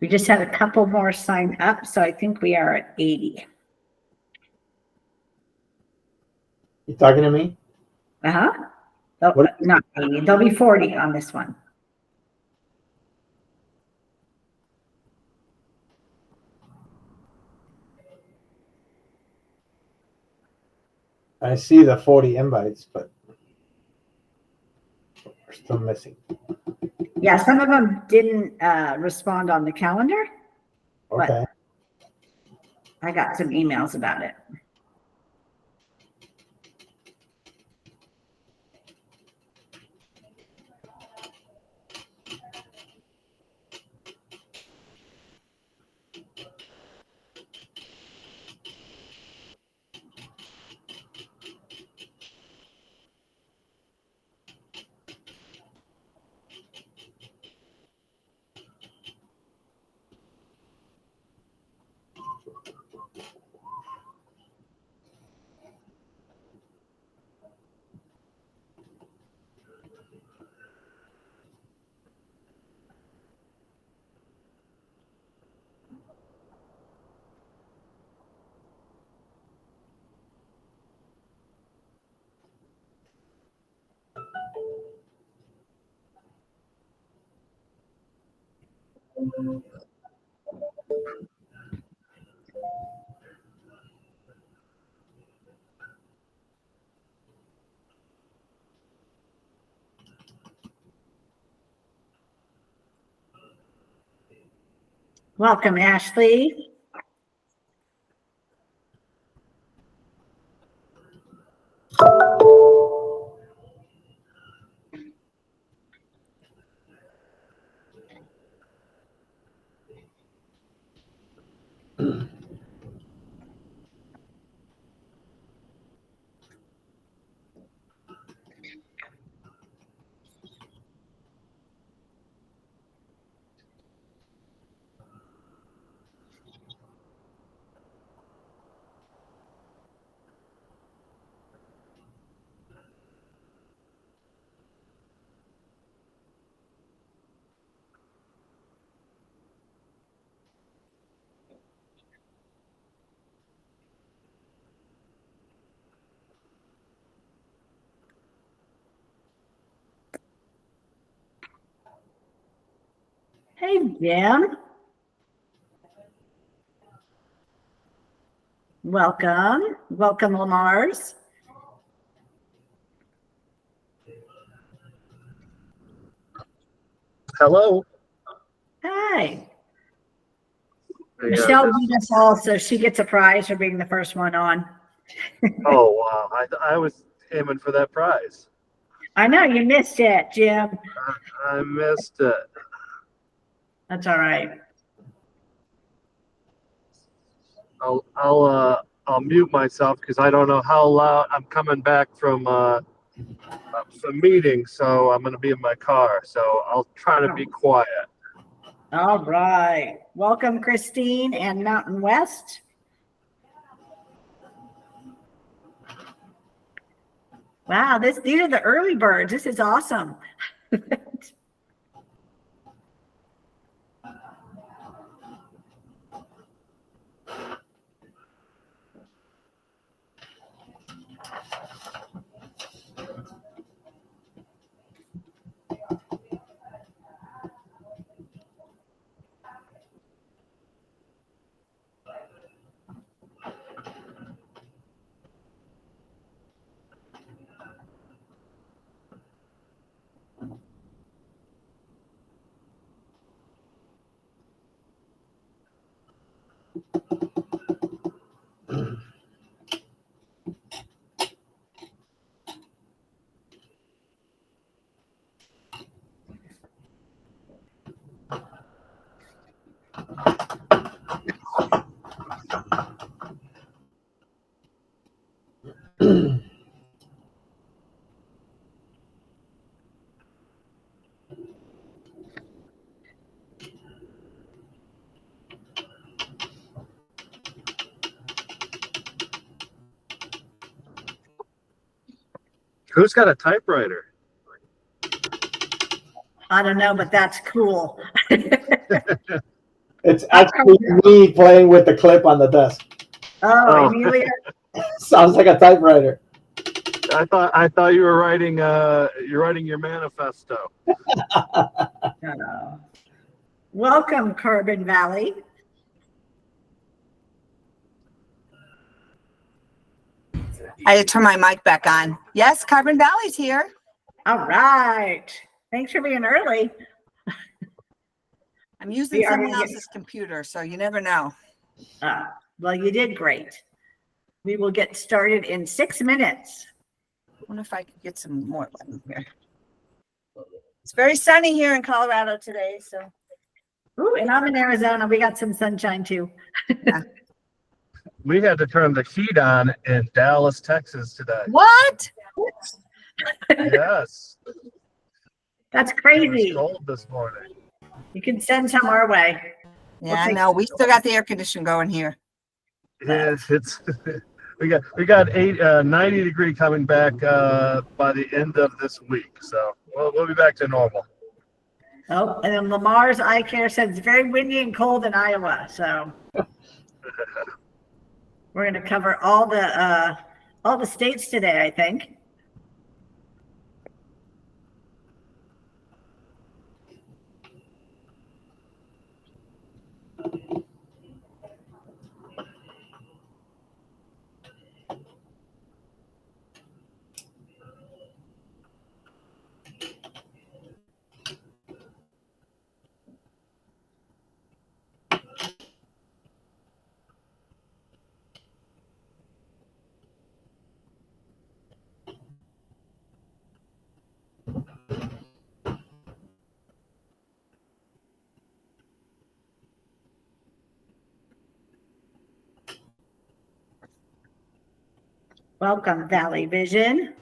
We just had a couple more sign up, so I think we are at 80. You talking to me? Uh-huh. Oh, not 80. There'll be 40 on this one. I see the 40 invites, but we're still missing. Yeah, some of them didn't respond on the calendar. Okay. I got some emails about it. Welcome, Ashley. Hey, Jim. Welcome. Welcome, Lamar's. Hello. Hi. Hey, Michelle beat us all, so she gets a prize for being the first one on. Oh, wow. I was aiming for that prize. I know you missed it, Jim. I missed it. That's all right. I'll mute myself because I don't know how loud. I'm coming back from some meeting, so I'm going to be in my car. So I'll try to be quiet. All right. Welcome, Christine and Mountain West. Wow, these are the early birds. This is awesome. Who's got a typewriter? I don't know, but that's cool. It's actually me playing with the clip on the desk. Oh, Oh. Amelia. Sounds like a typewriter. I thought you were writing you're writing your manifesto. Welcome, Carbon Valley. I had to turn my mic back on. Yes, Carbon Valley's here. All right. Thanks for being early. I'm using We are someone gonna else's computer, so you never know. Well, you did great. We will get started in 6 minutes. I wonder if I could get some more light here. It's very sunny here in Colorado today, so. Ooh, and I'm in Arizona. We got some sunshine too. We had to turn the heat on in Dallas, Texas today. What? Yes. That's It was crazy. cold this morning. You can send some our way. Yeah, I know. We still got the air conditioning going here. It's we got 90-degree coming back by the end of this week. So we'll be back to normal. Oh, and then Lamar's Eye Care said it's very windy and cold in Iowa. So we're going to cover all the states today, I think. Welcome, Valley Vision.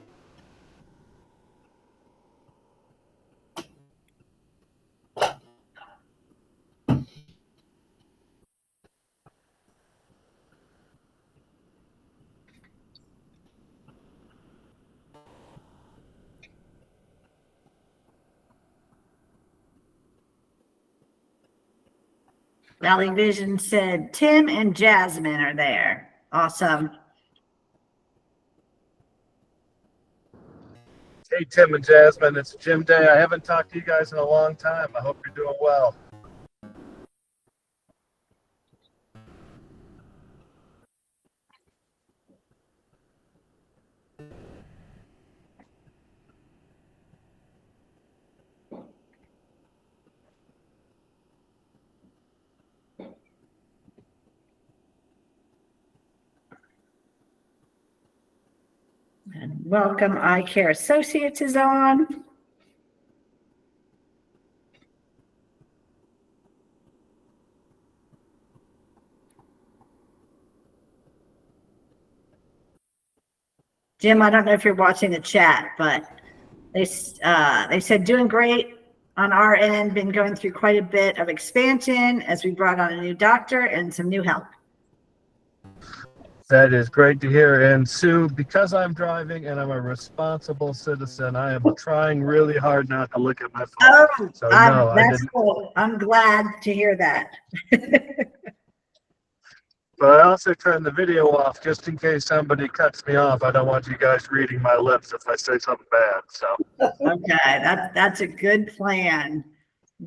Valley Vision said Tim and Jasmine are there. Awesome. Hey, Tim and Jasmine, it's Jim Day. I haven't talked to you guys in a long time. I hope you're doing well. And welcome, Eye Care Associates is on. Jim, I don't know if you're watching the chat, but they said doing great on our end, been going through quite a bit of expansion as we brought on a new doctor and some new help. That is great to hear. And Sue, because I'm driving and I'm a responsible citizen, I am trying really hard not to look at my phone. Oh, So no, I that's didn't. cool. I'm glad to hear that. But I also turned the video off just in case somebody cuts me off. I don't want you guys reading my lips if I say something bad. So Okay, that's a good plan.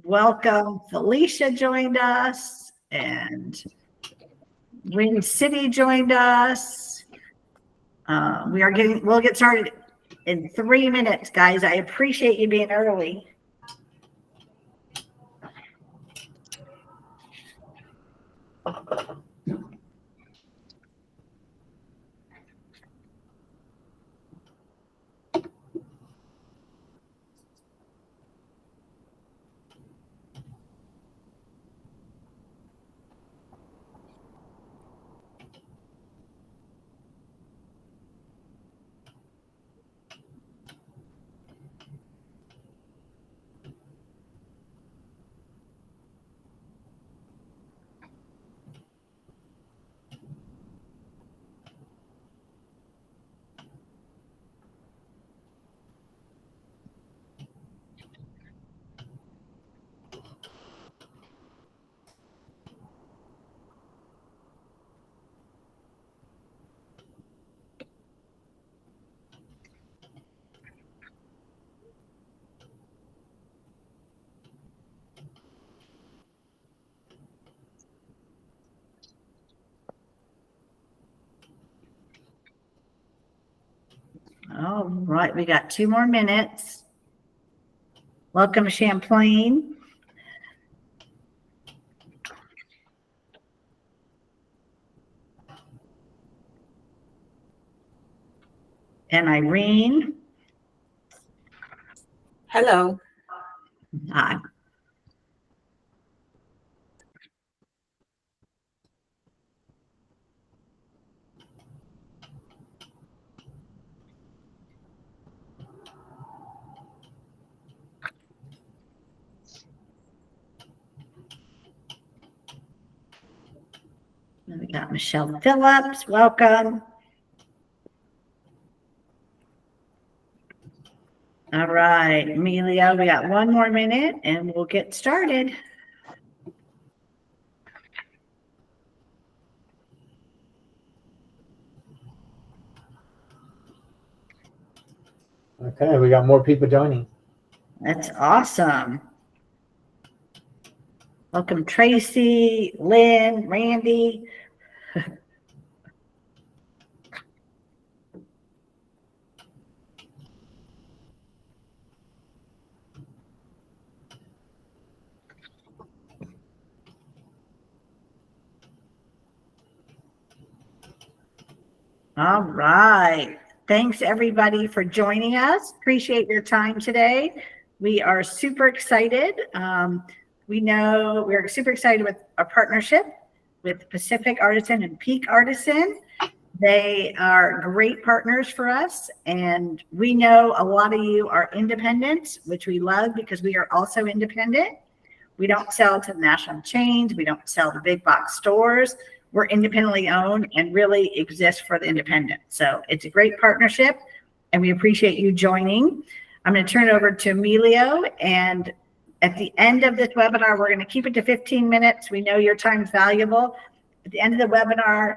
Welcome, Felicia joined us, and Wind City joined us. We'll get started in 3 minutes, guys. I appreciate you being early. All right, we got 2 more minutes. Welcome, Champlain. And Irene. Hello. Hi. And we got Michelle Phillips. Welcome. All right, Amelia, we got 1 more minute and we'll get started. Okay, we got more people joining. That's awesome. Welcome, Tracy, Lynn, Randy. All right. Thanks, everybody, for joining us. Appreciate your time today. We are super excited. We know we're super excited with our partnership with Pacific Artisan and Peak Artisan. They are great partners for us. And we know a lot of you are independent, which we love because we are also independent. We don't sell to the national chains. We don't sell to big box stores. We're independently owned and really exist for the independent. So it's a great partnership and we appreciate you joining. I'm going to turn it over to Emilio, and at the end of this webinar, we're going to keep it to 15 minutes. We know your time is valuable. At the end of the webinar,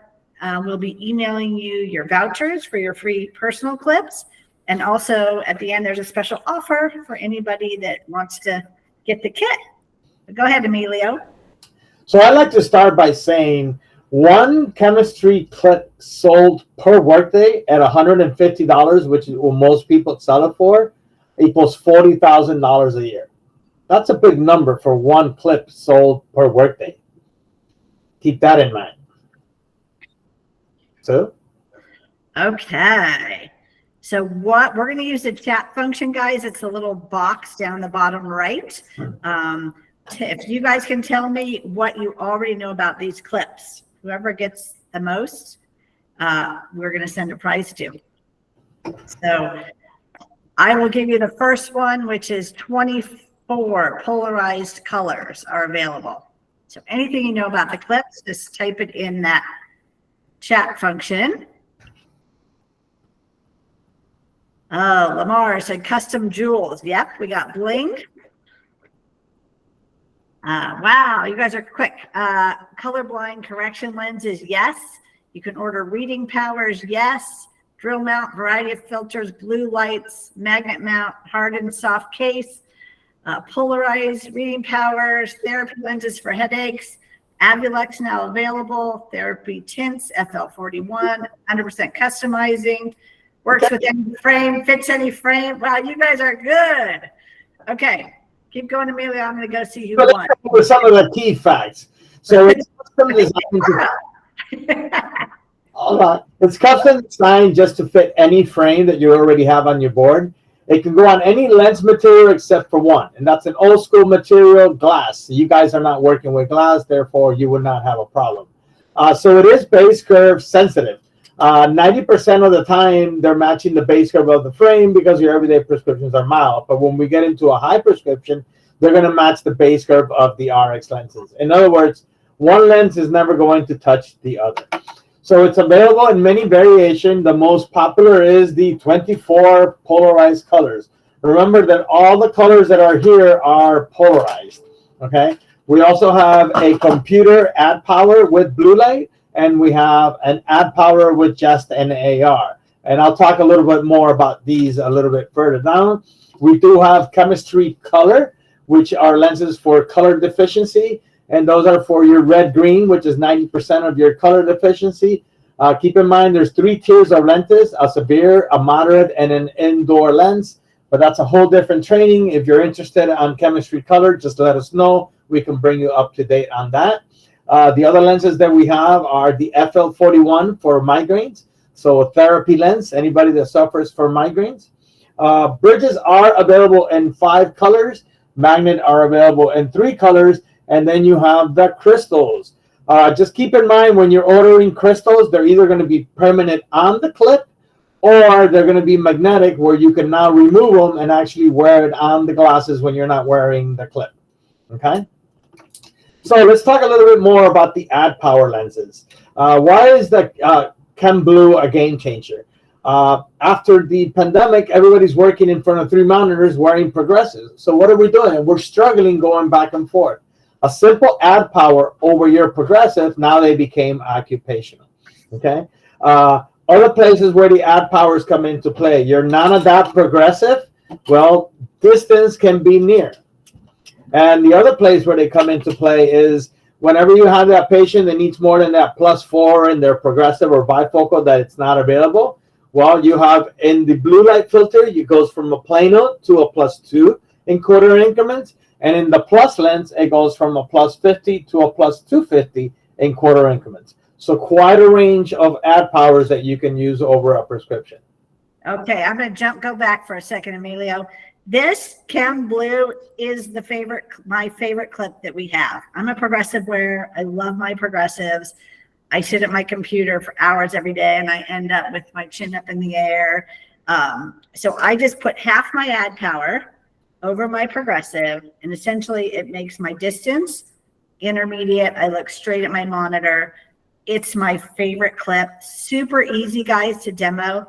we'll be emailing you your vouchers for your free personal clips. And also at the end, there's a special offer for anybody that wants to get the kit. Go ahead, Emilio. So I'd like to start by saying 1 chemistry clip sold per workday at $150, which is what most people sell it for, equals $40,000 a year. That's a big number for 1 clip sold per workday. Keep that in mind. So? Okay. So what we're going to use the chat function, guys. It's a little box down the bottom right. If you guys can tell me what you already know about these clips, whoever gets the most, we're going to send a prize to. So I will give you the first one, which is 24 polarized colors are available. So anything you know about the clips, just type it in that chat function. Oh, Lamar said custom jewels. Yep, we got bling. Wow, you guys are quick. Colorblind correction lenses, yes. You can order reading powers, yes. Drill mount, variety of filters, blue lights, magnet mount, hardened soft case, polarized reading powers, therapy lenses for headaches, Avulex now available, therapy tints, FL41, 100% customizing, works with any frame, fits any frame. Wow, you guys are good. Okay. Keep going, Amelia. I'm going to go see who won. With some of the key facts. So it's custom designed. Hold on. It's custom designed just to fit any frame that you already have on your board. It can go on any lens material except for one, and that's an old school material, glass. So you guys are not working with glass, therefore you would not have a problem. So it is base curve sensitive. 90% of the time, they're matching the base curve of the frame because your everyday prescriptions are mild. But when we get into a high prescription, they're going to match the base curve of the RX lenses. In other words, one lens is never going to touch the other. So it's available in many variations. The most popular is the 24 polarized colors. Remember that all the colors that are here are polarized. Okay. We also have a computer add power with blue light, and we have an add power with just an AR. And I'll talk a little bit more about these a little bit further down. We do have chemistry color, which are lenses for color deficiency. And those are for your red-green, which is 90% of your color deficiency. Keep in mind there's 3 tiers of lenses: a severe, a moderate, and an indoor lens. But that's a whole different training. If you're interested on chemistry color, just let us know. We can bring you up to date on that. The other lenses that we have are the FL41 for migraines. So a therapy lens, anybody that suffers from migraines. Bridges are available in 5 colors. Magnet are available in 3 colors. And then you have the crystals. Just keep in mind when you're ordering crystals, they're either going to be permanent on the clip, or they're going to be magnetic where you can now remove them and actually wear it on the glasses when you're not wearing the clip. Okay? So let's talk a little bit more about the Add Power lenses. Why is the Chem Blue a game changer? After the pandemic, everybody's working in front of 3 monitors wearing progressives. So what are we doing? We're struggling going back and forth. A simple Add Power over your progressive, now they became occupational. Okay? Other places where the Add Powers come into play, your non-adapt progressive, well, distance can be near. And the other place where they come into play is whenever you have that patient that needs more than that +4 in their progressive or bifocal that it's not available, well, you have in the blue light filter, it goes from a plano to a +2 in quarter increments. And in the plus lens, it goes from a +50 to a +250 in quarter increments. So quite a range of Add Powers that you can use over a prescription. Okay, I'm going to go back for a second, Emilio. This Chem Blue is my favorite clip that we have. I'm a progressive wearer. I love my progressives. I sit at my computer for hours every day, and I end up with my chin up in the air. So I just put half my Add Power over my progressive, and essentially it makes my distance intermediate. I look straight at my monitor. It's my favorite clip. Super easy, guys, to demo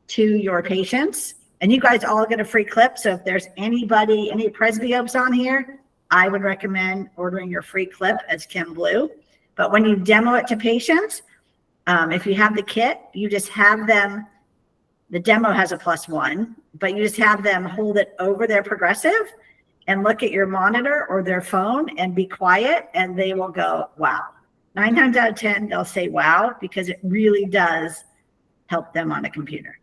to your patients. And you guys all get a free clip. So if there's any presbyopes on here, I would recommend ordering your free clip as Chem Blue. But when you demo it to patients, if you have the kit, you just have them, the demo has a +1, but you just have them hold it over their progressive and look at your monitor or their phone and be quiet, and they will go, wow. 9 times out of 10, they'll say wow, because it really does help them on a computer.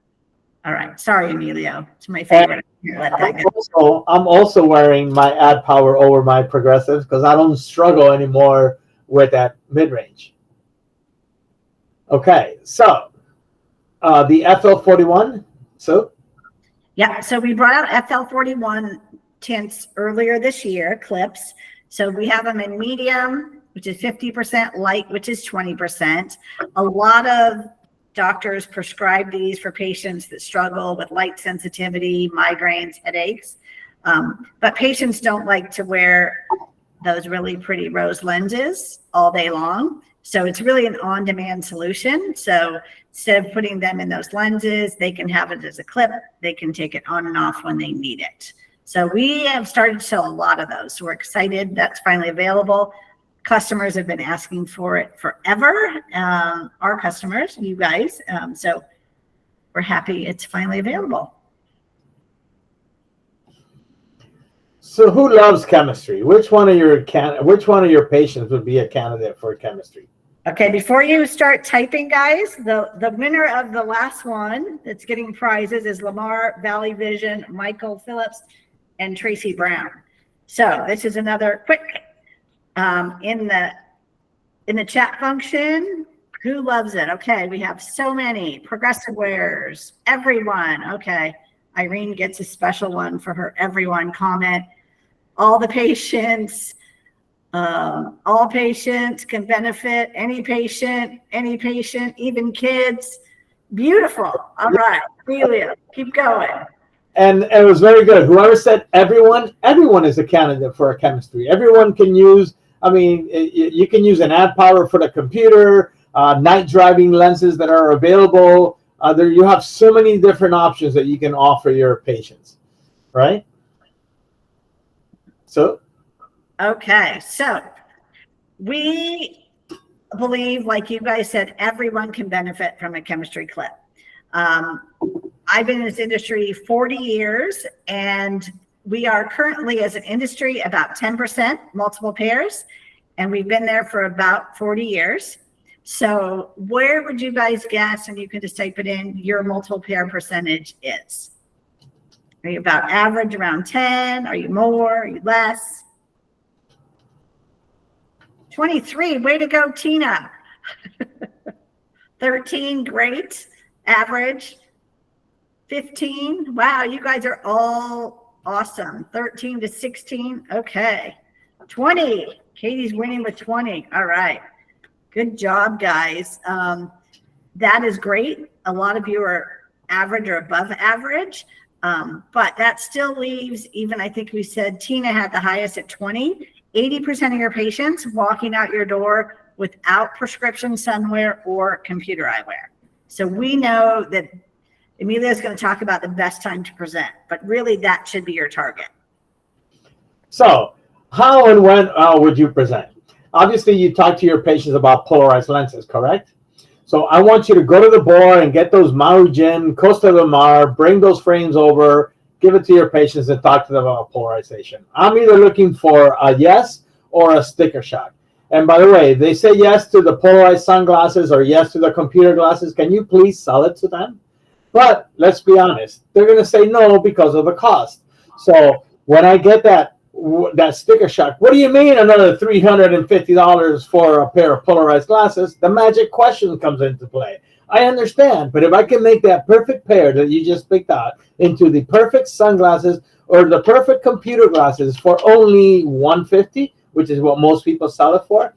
All right. Sorry, Emilio. It's my favorite. I'm also wearing my Add Power over my progressives because I don't struggle anymore with that mid-range. Okay. So the FL41. So? Yeah. So we brought out FL41 tints earlier this year, clips. So we have them in medium, which is 50%, light, which is 20%. A lot of doctors prescribe these for patients that struggle with light sensitivity, migraines, headaches. But patients don't like to wear those really pretty rose lenses all day long. So it's really an on-demand solution. So instead of putting them in those lenses, they can have it as a clip. They can take it on and off when they need it. So we have started to sell a lot of those. So we're excited that's finally available. Customers have been asking for it forever. Our customers, you guys. So we're happy it's finally available. So who loves chemistry? Which one of your patients would be a candidate for chemistry? Okay, before you start typing, guys, the winner of the last one that's getting prizes is Lamar, Valley Vision, Michael Phillips, and Tracy Brown. So this is another quick in the chat function. Who loves it? Okay, we have so many progressive wearers. Everyone. Okay, Irene gets a special one for her everyone comment. All the patients. All patients can benefit. Any patient, even kids. Beautiful. All right, Celia, keep going. And it was very good. Whoever said everyone is a candidate for a chemistry. Everyone can use, I mean, you can use an Add Power for the computer, night driving lenses that are available. You have so many different options that you can offer your patients, right? So? Okay, so we believe, like you guys said, everyone can benefit from a chemistry clip. I've been in this industry 40 years, and we are currently, as an industry, about 10% multiple pairs, and we've been there for about 40 years. So where would you guys guess, and you can just type it in, your multiple pair percentage is? Are you about average, around 10? Are you more? Are you less? 23, way to go, Tina. 13, great. Average. 15, wow, you guys are all awesome. 13 to 16, okay. 20, Katie's winning with 20. All right. Good job, guys. That is great. A lot of you are average or above average, but that still leaves, even I think we said Tina had the highest at 20, 80% of your patients walking out your door without prescription sunwear or computer eyewear. So we know that Emilia's going to talk about the best time to present, but really that should be your target. So how and when would you present? Obviously, you talk to your patients about polarized lenses, correct? So I want you to go to the board and get those Maui Jim, Costa del Mar, bring those frames over, give it to your patients and talk to them about polarization. I'm either looking for a yes or a sticker shock. And by the way, they say yes to the polarized sunglasses or yes to the computer glasses. Can you please sell it to them? But let's be honest, they're going to say no because of the cost. So when I get that sticker shock, what do you mean another $350 for a pair of polarized glasses? The magic question comes into play. I understand, but if I can make that perfect pair that you just picked out into the perfect sunglasses or the perfect computer glasses for only $150, which is what most people sell it for,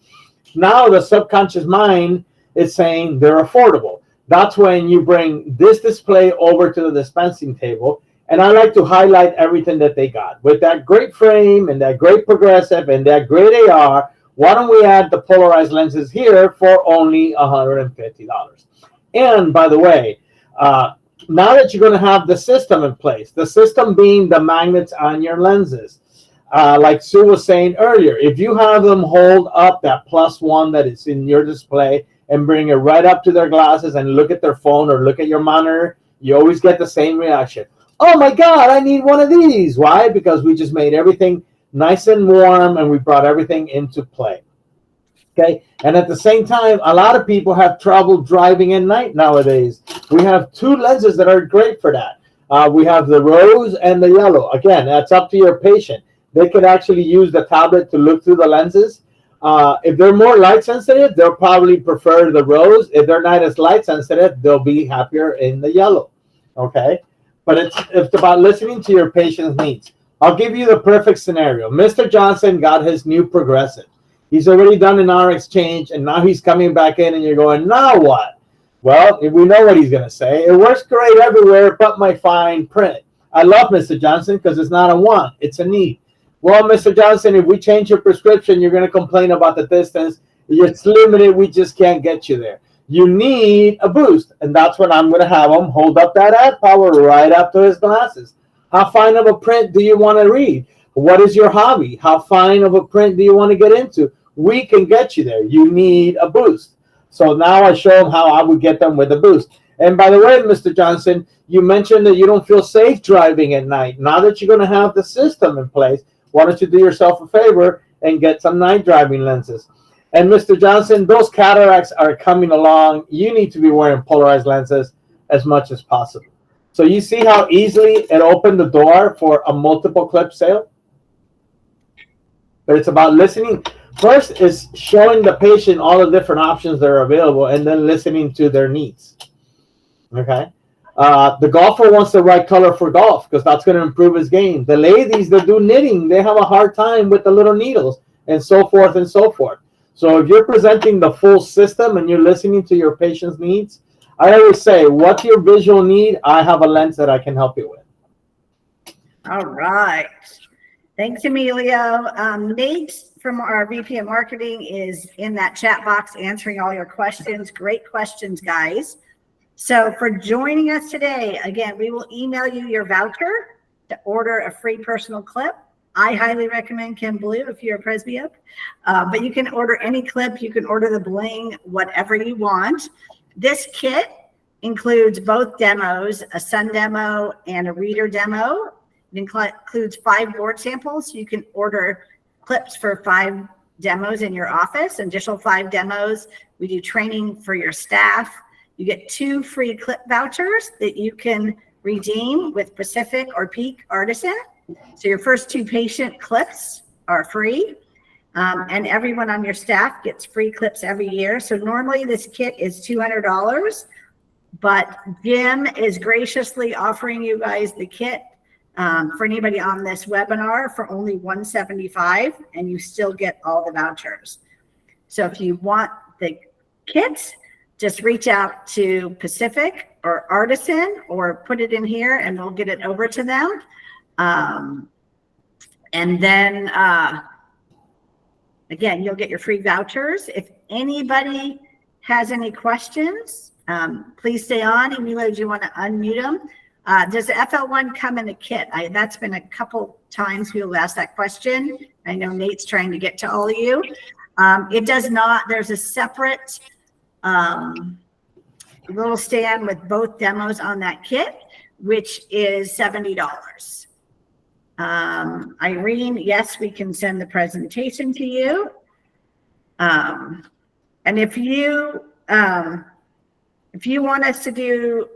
now the subconscious mind is saying they're affordable. That's when you bring this display over to the dispensing table. And I like to highlight everything that they got. With that great frame and that great progressive and that great AR, why don't we add the polarized lenses here for only $150? And by the way, now that you're going to have the system in place, the system being the magnets on your lenses, like Sue was saying earlier, if you have them hold up that +1 that is in your display and bring it right up to their glasses and look at their phone or look at your monitor, you always get the same reaction. Oh my God, I need one of these. Why? Because we just made everything nice and warm and we brought everything into play. Okay. And at the same time, a lot of people have trouble driving at night nowadays. We have two lenses that are great for that. We have the rose and the yellow. Again, that's up to your patient. They could actually use the tablet to look through the lenses. If they're more light sensitive, they'll probably prefer the rose. If they're not as light sensitive, they'll be happier in the yellow. Okay. But it's about listening to your patient's needs. I'll give you the perfect scenario. Mr. Johnson got his new progressive. He's already done an R exchange, and now he's coming back in, and you're going, now what? Well, we know what he's going to say. It works great everywhere but my fine print. I love Mr. Johnson because it's not a want, it's a need. Well, Mr. Johnson, if we change your prescription, you're going to complain about the distance. It's limited. We just can't get you there. You need a boost, and that's when I'm going to have him hold up that ad power right up to his glasses. How fine of a print do you want to read? What is your hobby? How fine of a print do you want to get into? We can get you there. You need a boost. So now I show them how I would get them with a boost. And by the way, Mr. Johnson, you mentioned that you don't feel safe driving at night. Now that you're going to have the system in place, why don't you do yourself a favor and get some night driving lenses? And Mr. Johnson, those cataracts are coming along. You need to be wearing polarized lenses as much as possible. So you see how easily it opened the door for a multiple clip sale? But it's about listening. First is showing the patient all the different options that are available and then listening to their needs. Okay? The golfer wants the right color for golf because that's going to improve his game. The ladies that do knitting, they have a hard time with the little needles and so forth and so forth. So if you're presenting the full system and you're listening to your patient's needs, I always say, what's your visual need? I have a lens that I can help you with. All right. Thanks, Emilio. Nate from our VP of Marketing is in that chat box answering all your questions. Great questions, guys. So for joining us today, again, we will email you your voucher to order a free personal clip. I highly recommend Chem Blue if you're a presbyope, but you can order any clip. You can order the bling, whatever you want. This kit includes both demos, a sun demo and a reader demo. It includes 5 board samples. So you can order clips for 5 demos in your office, additional 5 demos. We do training for your staff. You get 2 free clip vouchers that you can redeem with Pacific or Peak Artisan. So your first 2 patient clips are free. And everyone on your staff gets free clips every year. So normally this kit is $200, but Jim is graciously offering you guys the kit for anybody on this webinar for only $175, and you still get all the vouchers. So if you want the kit, just reach out to Pacific or Artisan or put it in here and we'll get it over to them. And then again, you'll get your free vouchers. If anybody has any questions, please stay on. Emilio, do you want to unmute them? Does the FL1 come in a kit? That's been a couple times people asked that question. I know Nate's trying to get to all of you. It does not. There's a separate little stand with both demos on that kit, which is $70. Irene, yes, we can send the presentation to you. And if you want us to do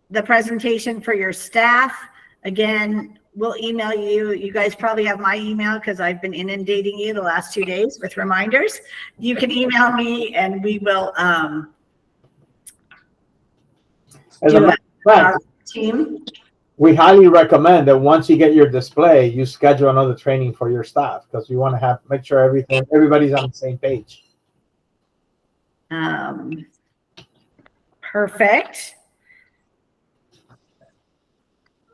the presentation for your staff, again, we'll email you. You guys probably have my email because I've been inundating you the last 2 days with reminders. You can email me and we will do a team. We highly recommend that once you get your display, you schedule another training for your staff because we want to make sure everybody's on the same page. Perfect.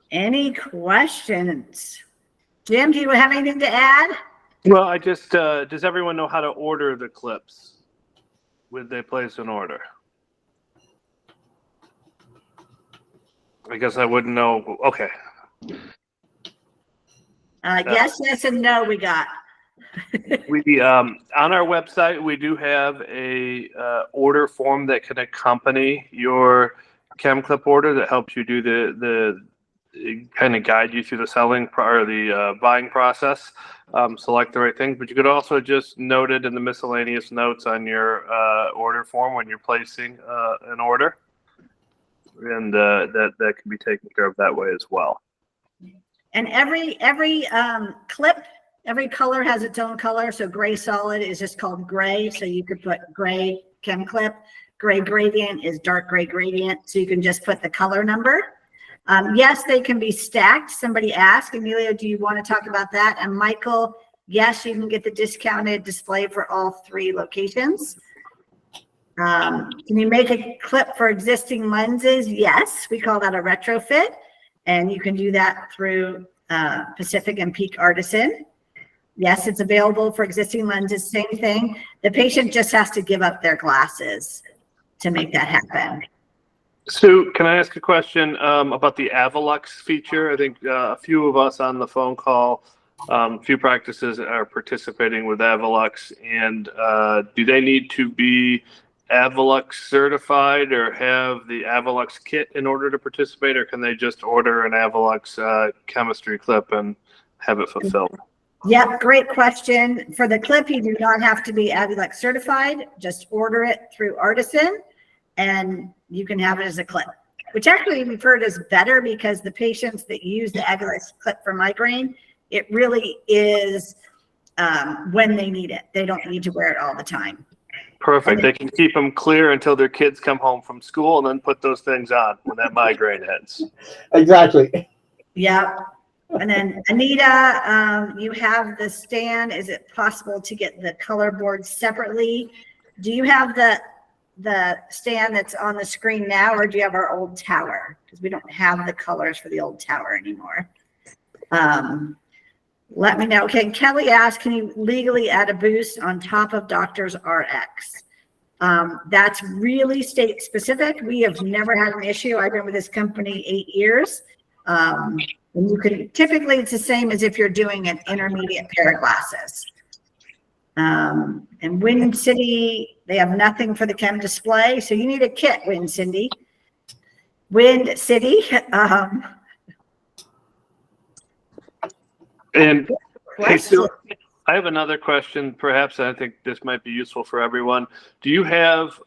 Any questions? Jim, do you have anything to add? Well, I just, does everyone know how to order the clips? Would they place an order? I guess I wouldn't know. Okay. Yes, and no, we got. We on our website we do have a order form that can accompany your chem clip order that helps you do the kind of guide you through the selling or the buying process. Select the right things, but you could also just note it in the miscellaneous notes on your order form when you're placing an order, and that can be taken care of that way as well. And every clip, every color has its own color. So gray solid is just called gray. So you could put gray chem clip. Gray gradient is dark gray gradient. So you can just put the color number. Yes, they can be stacked. Somebody asked, Emilio, do you want to talk about that? And Michael, yes, you can get the discounted display for all 3 locations. Can you make a clip for existing lenses? Yes, we call that a retrofit. And you can do that through Pacific and Peak Artisan. Yes, it's available for existing lenses, same thing. The patient just has to give up their glasses to make that happen. Sue, can I ask a question about the Avalux feature? I think a few of us on the phone call, a few practices are participating with Avalux, and do they need to be Avalux certified or have the Avalux kit in order to participate, or can they just order an Avalux chemistry clip and have it fulfilled? Yep, great question. For the clip, you do not have to be Avalux certified. Just order it through Artisan and you can have it as a clip, which actually we've heard is better because the patients that use the Avalux clip for migraine, it really is when they need it. They don't need to wear it all the time. Perfect. They can keep them clear until their kids come home from school and then put those things on when that migraine hits. Exactly. Yeah. And then Anita, you have the stand. Is it possible to get the color board separately? Do you have the stand that's on the screen now, or do you have our old tower? Because we don't have the colors for the old tower anymore. Let me know. Okay, Kelly asked, can you legally add a boost on top of Doctor's RX? That's really state specific. We have never had an issue. I've been with this company 8 years. And you can, typically it's the same as if you're doing an intermediate pair of glasses. And Wind City, they have nothing for the chem display. So you need a kit, Wind City. Wind City. And hey, Sue, I have another question, perhaps. I think this might be useful for everyone. Do you have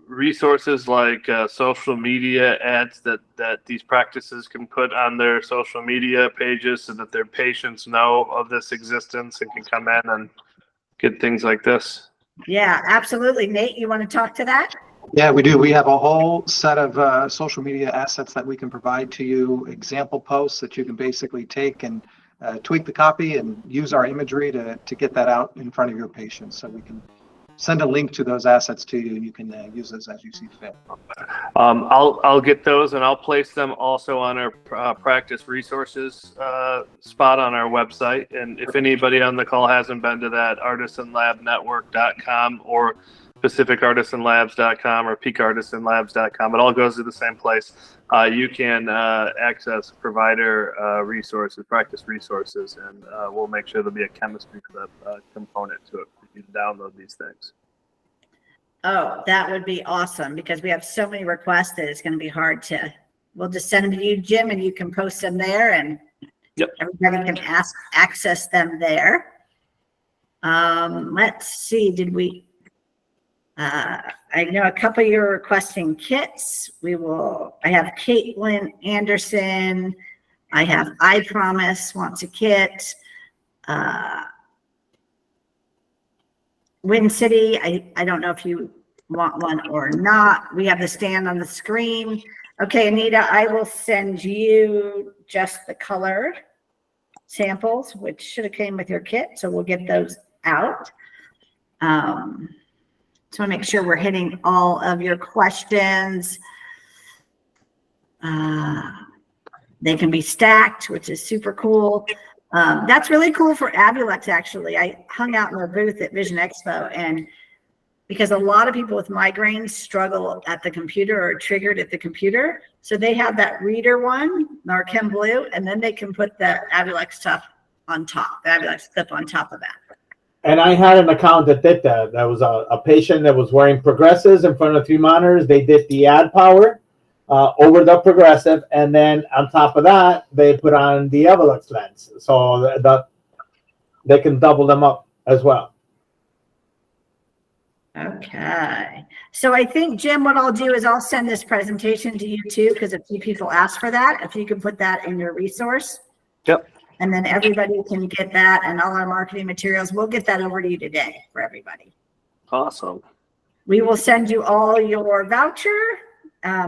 resources like social media ads that these practices can put on their social media pages so that their patients know of this existence and can come in and get things like this? Yeah, absolutely. Nate, you want to talk to that? Yeah, we do. We have a whole set of social media assets that we can provide to you, example posts that you can basically take and tweak the copy and use our imagery to get that out in front of your patients. So we can send a link to those assets to you, and you can use those as you see fit. I'll get those, and I'll place them also on our practice resources spot on our website. And if anybody on the call hasn't been to that, artisanlabnetwork.com or pacificartisanlabs.com or peakartisanlabs.com, it all goes to the same place. You can access provider resources, practice resources, and we'll make sure there'll be a chemistry clip component to it for you to download these things. Oh, that would be awesome, because we have so many requests that it's going to be hard to, we'll just send them to you, Jim, and you can post them there, and everybody can access them there. Let's see, did we, I know a couple of you are requesting kits. I have Caitlin Anderson. I have I Promise wants a kit. Wind City, I don't know if you want one or not. We have the stand on the screen. Okay, Anita, I will send you just the colored samples, which should have came with your kit. So we'll get those out. So I make sure we're hitting all of your questions. They can be stacked, which is super cool. That's really cool for Abulex, actually. I hung out in their booth at Vision Expo, and because a lot of people with migraines struggle at the computer or are triggered at the computer. So they have that reader one, Narchem Blue, and then they can put the Abulex stuff on top, the Abulex clip on top of that. And I had an account that did that. That was a patient that was wearing progressives in front of 3 monitors. They did the ad power over the progressive, and then on top of that, they put on the Abulex lens. So that they can double them up as well. Okay. So I think, Jim, what I'll do is I'll send this presentation to you too, because a few people asked for that. If you can put that in your resource. Yep. And then everybody can get that, and all our marketing materials. We'll get that over to you today for everybody. Awesome. We will send you all your voucher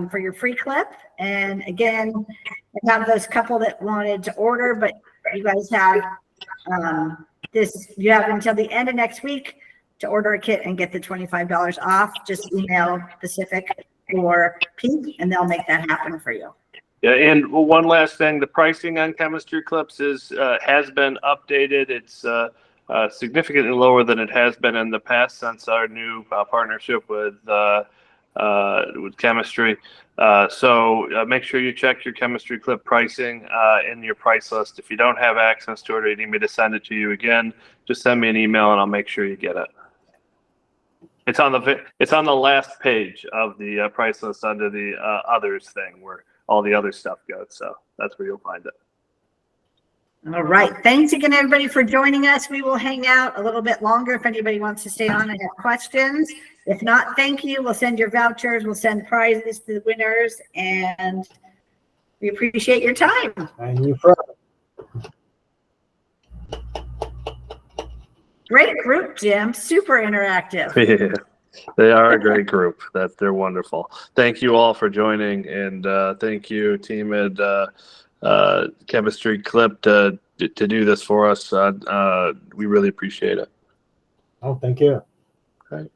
for your free clip. And again, I have those couple that wanted to order, but you guys have you have until the end of next week to order a kit and get the $25 off. Just email Pacific or Pete, and they'll make that happen for you. Yeah, and one last thing, the pricing on Chemistry Clips has been updated. It's significantly lower than it has been in the past since our new partnership with Chemistry. So make sure you check your Chemistry Clip pricing in your price list. If you don't have access to it or you need me to send it to you again, just send me an email and I'll make sure you get it. It's on the last page of the price list under the others thing where all the other stuff goes. So that's where you'll find it. All right. Thanks again, everybody, for joining us. We will hang out a little bit longer if anybody wants to stay on and have questions. If not, thank you. We'll send your vouchers. We'll send prizes to the winners, and we appreciate your time. And you for Great group, Jim. Super interactive. Yeah, they are a great group. They're wonderful. Thank you all for joining, and thank you, team at Chemistry Clip, to do this for us. We really appreciate it. Oh, thank you. Okay.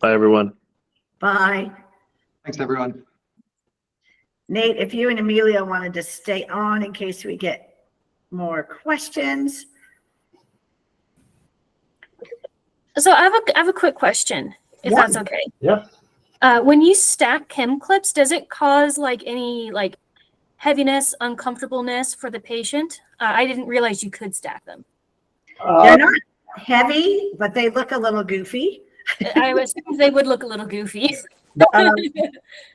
Bye, everyone. Bye. Thanks, everyone. Nate, if you and Amelia wanted to stay on in case we get more questions. So I have a quick question, if Yeah. that's okay. Yeah. When you stack chem clips, does it cause any heaviness, uncomfortableness for the patient? I didn't realize you could stack them. They're not heavy, but they look a little goofy. I was they would look a little goofy.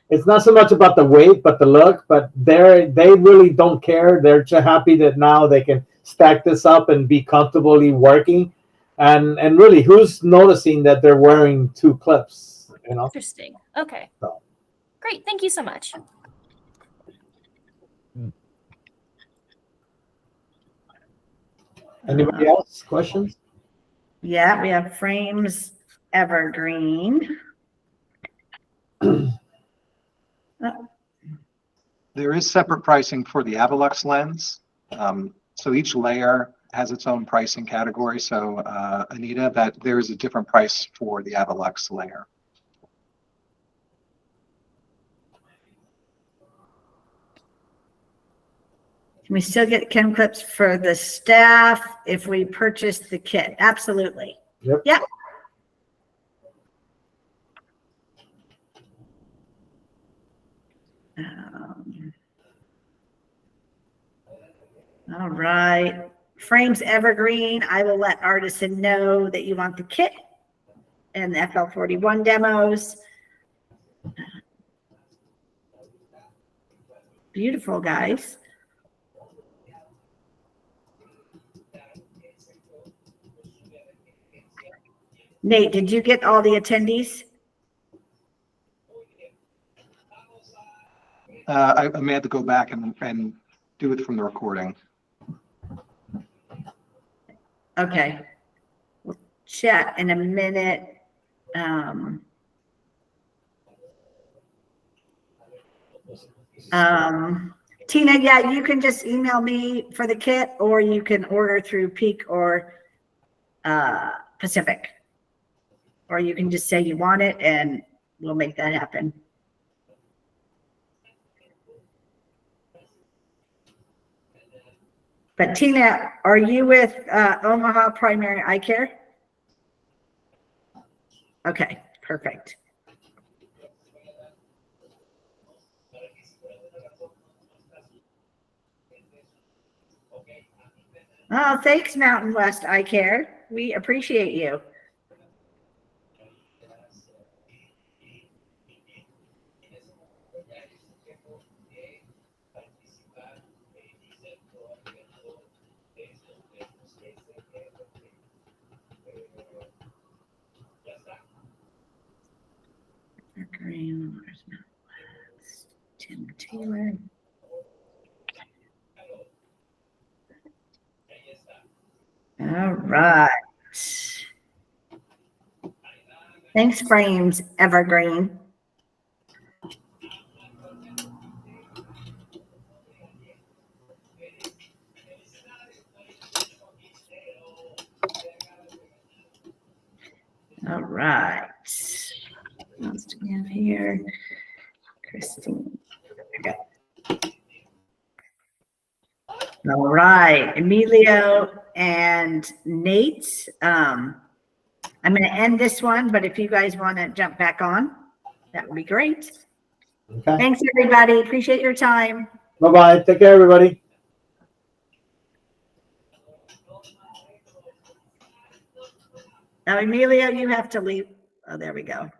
It's not so much about the weight, but the look. But they really don't care. They're just happy that now they can stack this up and be comfortably working. And really, who's noticing that they're wearing 2 clips? You know. Interesting. Okay. So. Great. Thank you so much. Anybody else? Questions? Yeah, we have frames evergreen. There is separate pricing for the Avalux lens. So each layer has its own pricing category. So Anita, that there is a different price for the Avalux layer. Can we still get Chem Clips for the staff if we purchase the kit? Absolutely. Yep. Yep. All right. Frames evergreen. I will let Artisan know that you want the kit and the FL41 demos. Beautiful, guys. Nate, did you get all the attendees? I may have to go back and do it from the recording. Okay. We'll chat in a minute. Tina, yeah, you can just email me for the kit, or you can order through Peak or Pacific. Or you can just say you want it and we'll make that happen. But Tina, are you with Omaha Primary Eye Care? Okay, perfect. Oh, thanks, Mountain West Eye Care. We appreciate you. Green, where's Mountain West? Tim Taylor. All right. Thanks, Frames Evergreen. All right. What else do we have here? Christine. Okay. All right, Emilio and Nate. I'm going to end this one, but if you guys want to jump back on, that would be great. Okay. Thanks, everybody. Appreciate your time. Bye-bye. Take care, everybody. Now, Emilio, you have to leave. Oh, there we go.